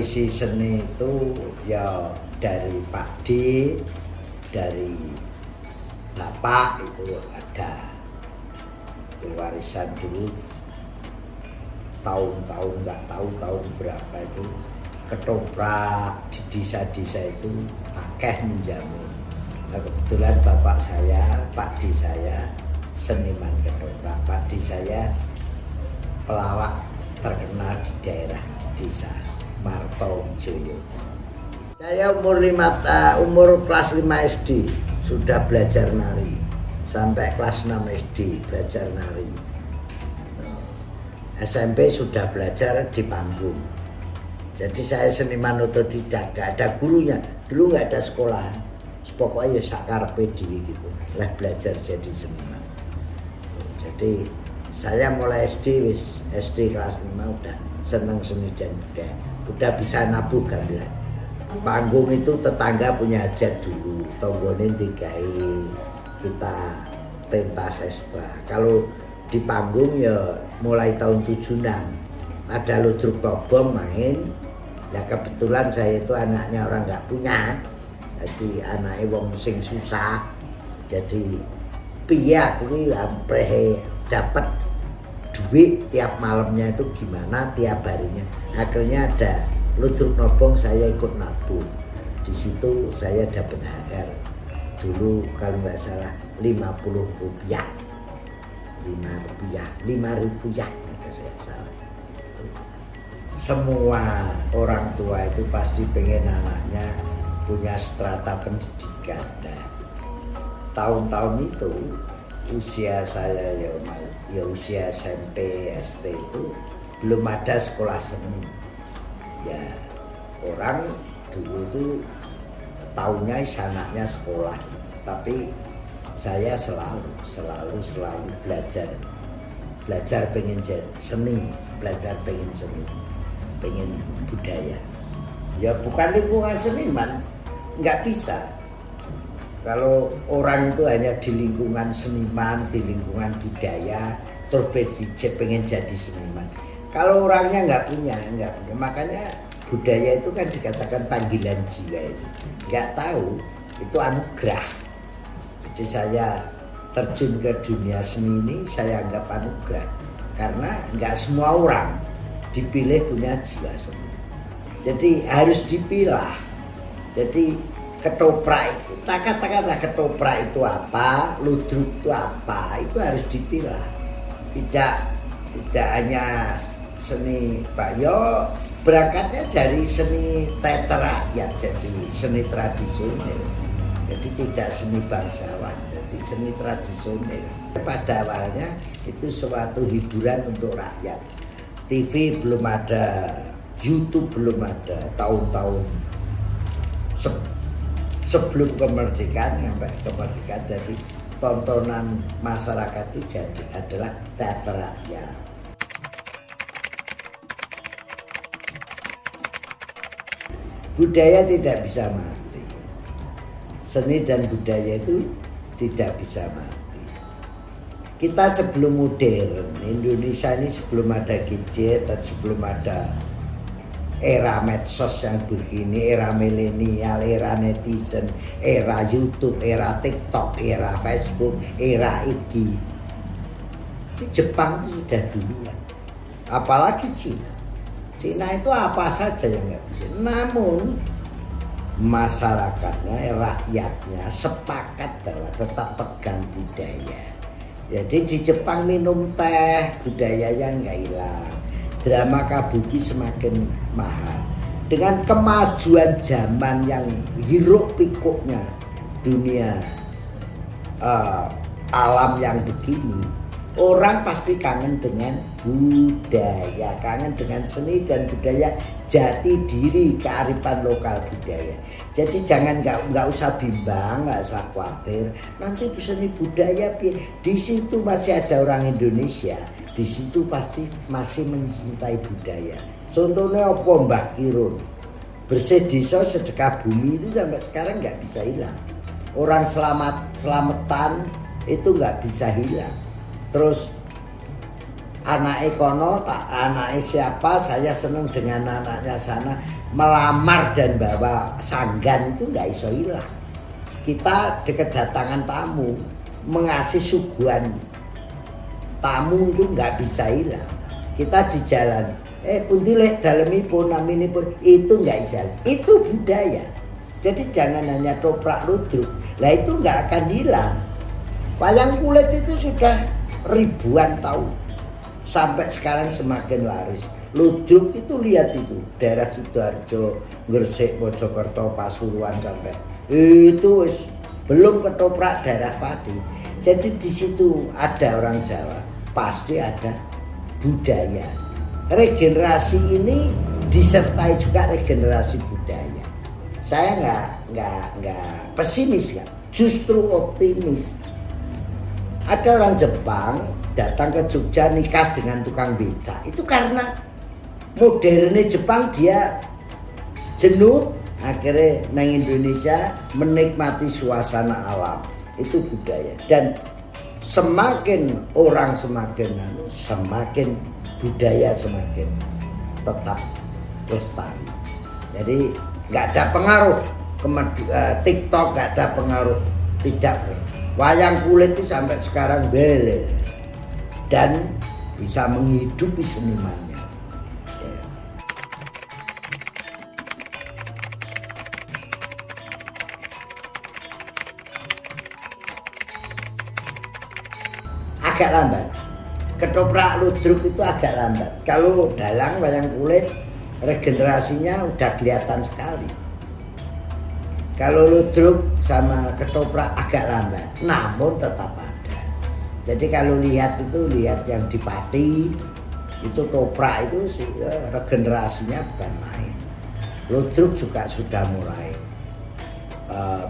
tradisi seni itu ya dari Pak D, dari Bapak itu ada. Itu warisan dulu tahun-tahun, nggak tahu tahun berapa itu, ketoprak di desa-desa itu akeh menjamu. Nah kebetulan bapak saya, Pak D saya seniman ketoprak, Pak D saya pelawak terkenal di daerah di desa Martowijoyo. Saya umur kelas 5 SD sudah belajar nari sampai kelas 6 SD belajar nari. SMP sudah belajar di panggung. Jadi saya seniman otodidak, gak ada gurunya. Dulu gak ada sekolahan. Pokoknya ya sakarpe diri gitu. Lah belajar jadi seniman. Jadi saya mulai SD kelas 5 udah seneng seni dan budaya. Udah bisa nabuh gamelan. Panggung itu tetangga punya hajat dulu. Tonggone digawe kita pentas ekstra. Kalau di panggung ya mulai tahun 76 ada Ludruk Tobong main. Ya kebetulan saya itu anaknya orang nggak punya, jadi anaknya wong sing susah. Jadi piye aku ini hampir dapat duit tiap malamnya itu gimana tiap harinya. Akhirnya ada Ludruk Tobong, saya ikut nabung. Di situ saya dapat HR dulu kalau nggak salah 50 rupiah. 5 rupiah kalau saya salah. Semua orang tua itu pasti pengen anaknya punya strata pendidikan. Nah, tahun-tahun itu usia saya ya usia SMP, SD itu belum ada sekolah seni. Ya orang dulu itu tahunya anaknya sekolah, tapi saya selalu belajar pengen seni, pengen budaya. Ya bukan lingkungan seniman, nggak bisa. Kalau orang itu hanya di lingkungan seniman, di lingkungan budaya, terus pengen jadi seniman. Kalau orangnya nggak punya. Makanya budaya itu kan dikatakan panggilan jiwa itu. Nggak tahu, itu anugerah. Jadi saya terjun ke dunia seni ini saya anggap anugerah. Karena nggak semua orang dipilih punya jiwa seni. Jadi harus dipilah. Jadi ketoprak itu, katakanlah ketoprak itu apa, ludruk itu apa, itu harus dipilah. Tidak hanya seni Pak Yo, berangkatnya dari seni teater rakyat, jadi seni tradisional. Jadi tidak seni bangsawan, jadi seni tradisional. Pada awalnya itu suatu hiburan untuk rakyat. TV belum ada, YouTube belum ada, tahun-tahun sebelum kemerdekaan sampai kemerdekaan. Jadi tontonan masyarakat itu jadi adalah teater rakyat. Budaya tidak bisa mati. Seni dan budaya itu tidak bisa mati. Kita sebelum modern, Indonesia ini sebelum ada gadget dan sebelum ada era medsos yang begini, era milenial, era netizen, era YouTube, era TikTok, era Facebook, era IG. Di Jepang itu sudah duluan. Apalagi Cina. Cina itu apa saja yang nggak bisa. Namun masyarakatnya, rakyatnya sepakat bahwa tetap pegang budaya. Jadi di Jepang minum teh, budayanya nggak hilang. Drama kabuki semakin mahal. Dengan kemajuan zaman yang hiruk pikuknya dunia alam yang begini, orang pasti kangen dengan budaya, kangen dengan seni dan budaya jati diri, kearifan lokal budaya. Jadi jangan nggak usah bimbang, nggak usah khawatir. Nanti seni budaya di situ masih ada orang Indonesia. Di situ pasti masih mencintai budaya. Contohnya apa Mbah Kirun? Bersih desa sedekah bumi itu sampai sekarang nggak bisa hilang. Orang selamatan itu nggak bisa hilang. Terus anaknya kono, tak anaknya siapa, saya seneng dengan anaknya sana, melamar dan bawa sanggan itu nggak iso hilang. Kita kedatangan tamu, mengasih suguhan tamu itu nggak bisa hilang. Kita di jalan, pundi lek dalemipun naminipun, itu nggak bisa, itu budaya. Jadi jangan hanya toprak ludruk, lah itu nggak akan hilang. Wayang kulit itu sudah ribuan tahun, sampai sekarang semakin laris. Ludruk itu lihat itu, daerah Sidoarjo, Gresik, Mojokerto, Pasuruan sampai itu belum ketoprak daerah padi. Jadi di situ ada orang Jawa, pasti ada budaya. Regenerasi ini disertai juga regenerasi budaya. Saya nggak pesimis kan, justru optimis. Ada orang Jepang datang ke Jogja nikah dengan tukang beca. Itu karena modernnya Jepang dia jenuh, akhirnya nang Indonesia menikmati suasana alam. Itu budaya. Dan semakin orang semakin budaya semakin tetap lestari. Jadi nggak ada pengaruh TikTok, nggak ada pengaruh, tidak. Wayang kulit itu sampai sekarang belel dan bisa menghidupi senimannya. Agak lambat. Ketoprak ludruk itu agak lambat. Kalau dalang wayang kulit regenerasinya udah kelihatan sekali. Kalau ludruk sama ketoprak agak lambat, namun tetap ada. Jadi kalau lihat yang di Pati, itu toprak itu regenerasinya bukan main. Ludruk juga sudah mulai.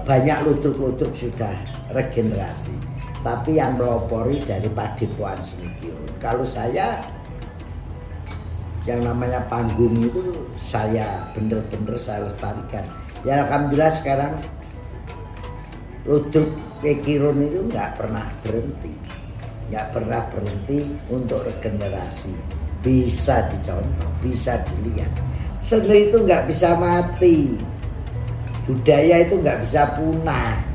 Banyak ludruk sudah regenerasi. Tapi yang melopori dari Padepokan Seni Kirun. Kalau saya, yang namanya panggung itu saya bener-bener saya lestarikan. Ya alhamdulillah sekarang ludruk Kirun itu nggak pernah berhenti untuk regenerasi. Bisa dicontoh, bisa dilihat. Seni itu nggak bisa mati, budaya itu nggak bisa punah.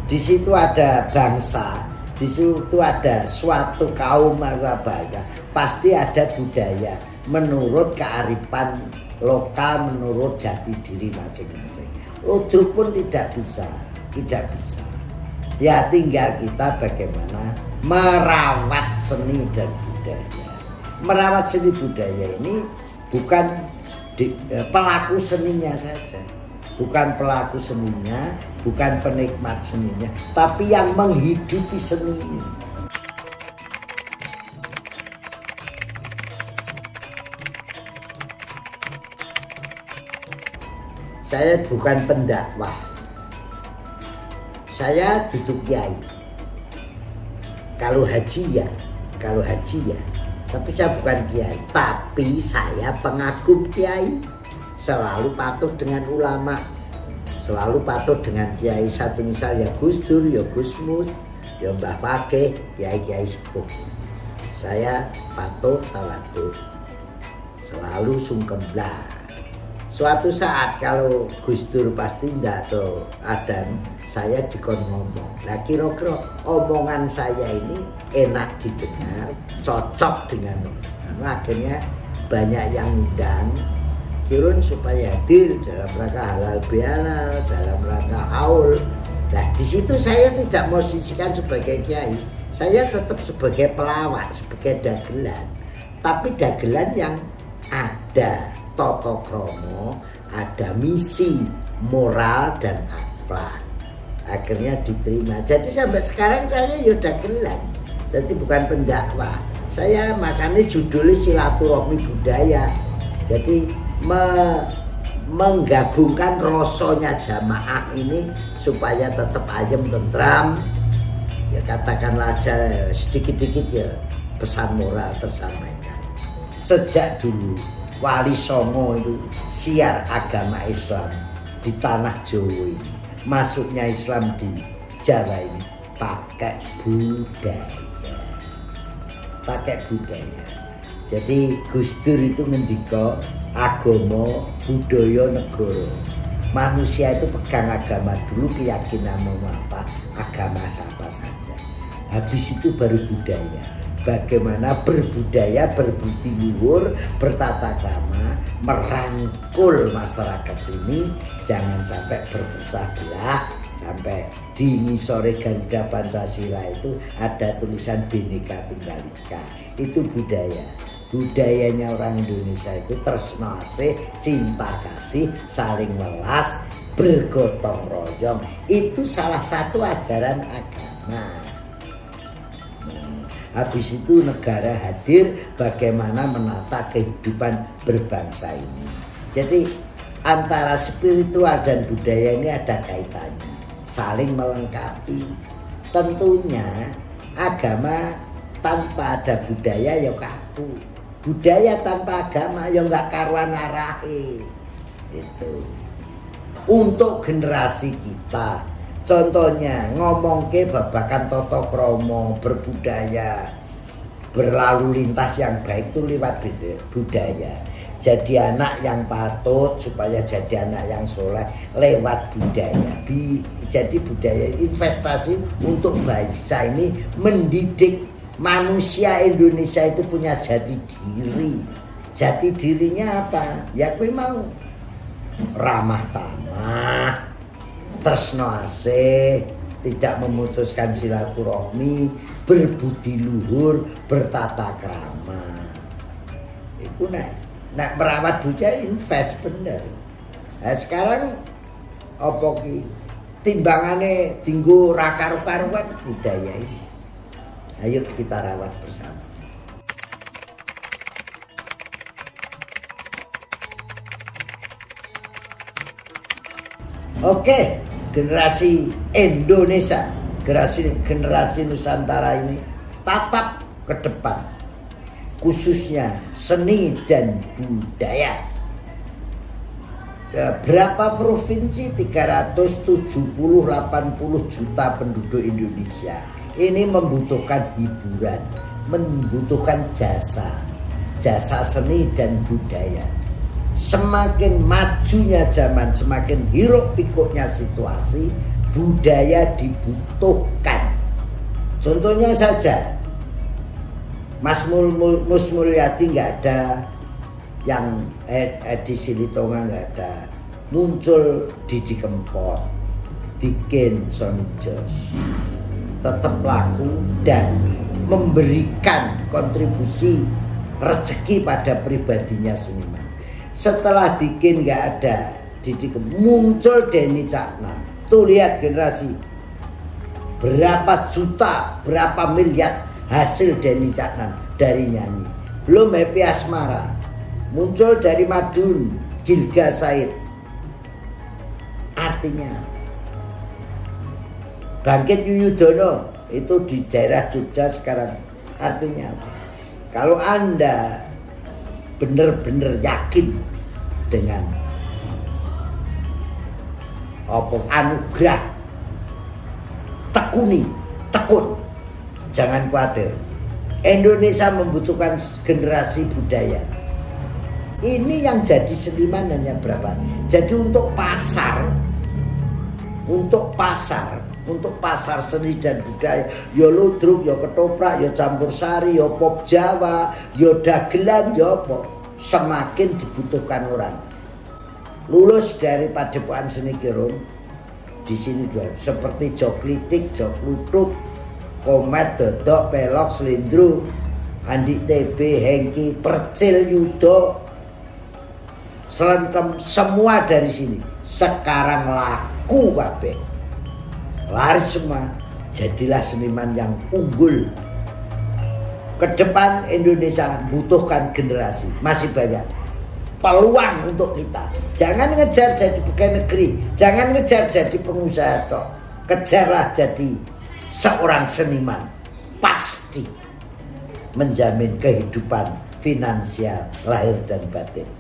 Di situ ada bangsa, di situ ada suatu kaum atau bahasa, pasti ada budaya menurut kearifan lokal, menurut jati diri masing-masing. Ludruk pun tidak bisa. Ya tinggal kita bagaimana merawat seni dan budaya. Merawat seni budaya ini bukan pelaku seninya saja, bukan pelaku seninya, bukan penikmat seninya, tapi yang menghidupi seni ini. Saya bukan pendakwah, saya duduk kiai. Kalau haji ya, tapi saya bukan kiai, tapi saya pengagum kiai. Selalu patuh dengan ulama, selalu patuh dengan kiai. Satu misal ya Gus Dur, ya Gus Mus, ya Mbah Fakih, kiai sepuh. Saya patuh tawadhu, selalu sungkem lah. Suatu saat kalau Gus Dur pasti ndak tuh adan, saya dikon ngomong. Nah kira-kira omongan saya ini enak didengar, cocok dengan orang. Akhirnya banyak yang undang Kirun supaya hadir dalam rangka halal bihalal, dalam rangka haul. Nah di situ saya tidak posisikan sebagai kiai, saya tetap sebagai pelawak, sebagai dagelan. Tapi dagelan yang ada tata krama, ada misi moral dan akhlak. Akhirnya diterima. Jadi sampai sekarang saya ya dagelan. Jadi bukan pendakwah. Saya makanya judulnya silaturahmi budaya. Jadi menggabungkan rasanya jamaah ini supaya tetap ayem tentram. Ya katakanlah aja sedikit-sedikit ya pesan moral tersampaikan. Sejak dulu Wali Songo itu siar agama Islam di tanah Jawa ini. Masuknya Islam di Jawa ini pakai budaya. pakai budaya. Jadi Gus Dur itu ngendika agama, budaya, negara. Manusia itu pegang agama dulu, keyakinan mau apa, agama apa saja. Habis itu baru budaya. Bagaimana berbudaya, berbudi luhur, bertata krama, merangkul masyarakat ini jangan sampai berpecah belah. Sampai di ngisore Garuda Pancasila itu ada tulisan Bhinneka Tunggal Ika. Itu budaya. Budayanya orang Indonesia itu tresno asih, cinta kasih, saling welas, bergotong royong. Itu salah satu ajaran agama. Habis itu negara hadir bagaimana menata kehidupan berbangsa ini. Jadi antara spiritual dan budaya ini ada kaitannya, saling melengkapi. Tentunya agama tanpa ada budaya ya kaku. Budaya tanpa agama ya nggak karuan arahe. Itu untuk generasi kita. Contohnya ngomong ke babakan toto kromo, berbudaya, berlalu lintas yang baik itu lewat budaya. Jadi anak yang patut supaya jadi anak yang soleh lewat budaya. Jadi budaya investasi untuk bangsa ini, mendidik manusia Indonesia itu punya jati diri. Jati dirinya apa? Ya kui mau ramah tamah, tresno asih, tidak memutuskan silaturahmi, berbudi luhur, bertata krama. Itu nak merawat budaya invest bener. Nah, sekarang apa ki timbangane tinggu raka-rukaruan budaya ini. Ayo kita rawat bersama. Oke, generasi Indonesia, generasi Nusantara ini tatap ke depan, khususnya seni dan budaya. Berapa provinsi? 370-80 juta penduduk Indonesia. Ini membutuhkan hiburan, membutuhkan jasa seni dan budaya. Semakin majunya zaman, semakin hiruk pikuknya situasi, budaya dibutuhkan. Contohnya saja, Mas Mulyadi nggak ada, yang edisi Litonga nggak ada, muncul Didi Kempot, Dikin Sony Jos, tetap laku dan memberikan kontribusi rezeki pada pribadinya seniman. Setelah Dikin nggak ada, Didi Kempot, muncul Denny Caknan. Tuh lihat generasi, berapa juta, berapa miliar hasil Denny Caknan dari nyanyi. Belum Happy Asmara, muncul dari Madun, Gilga Said. Artinya Bangkit Yuyudono itu di daerah Jogja sekarang. Artinya apa? Kalau Anda benar-benar yakin dengan anugerah, tekun, jangan khawatir. Indonesia membutuhkan generasi budaya. Ini yang jadi seniman hanya berapa? Jadi untuk pasar seni dan budaya, ya ludruk, ya ketoprak, ya campur sari, ya pop Jawa, ya dagelan, ya apa, semakin dibutuhkan orang. Lulus dari Padepokan Seni Kirung di sini dua, seperti jok litik, jok lutuk, komet, dodok, pelok, selindru, Andi TB, Hengki, Percil, Yudo, Selentem, semua dari sini. Sekarang laku kabeh, laris semua. Jadilah seniman yang unggul. Ke depan Indonesia butuhkan generasi, masih banyak peluang untuk kita. Jangan ngejar jadi pegawai negeri, jangan ngejar jadi pengusaha tok. Kejarlah jadi seorang seniman, pasti menjamin kehidupan finansial lahir dan batin.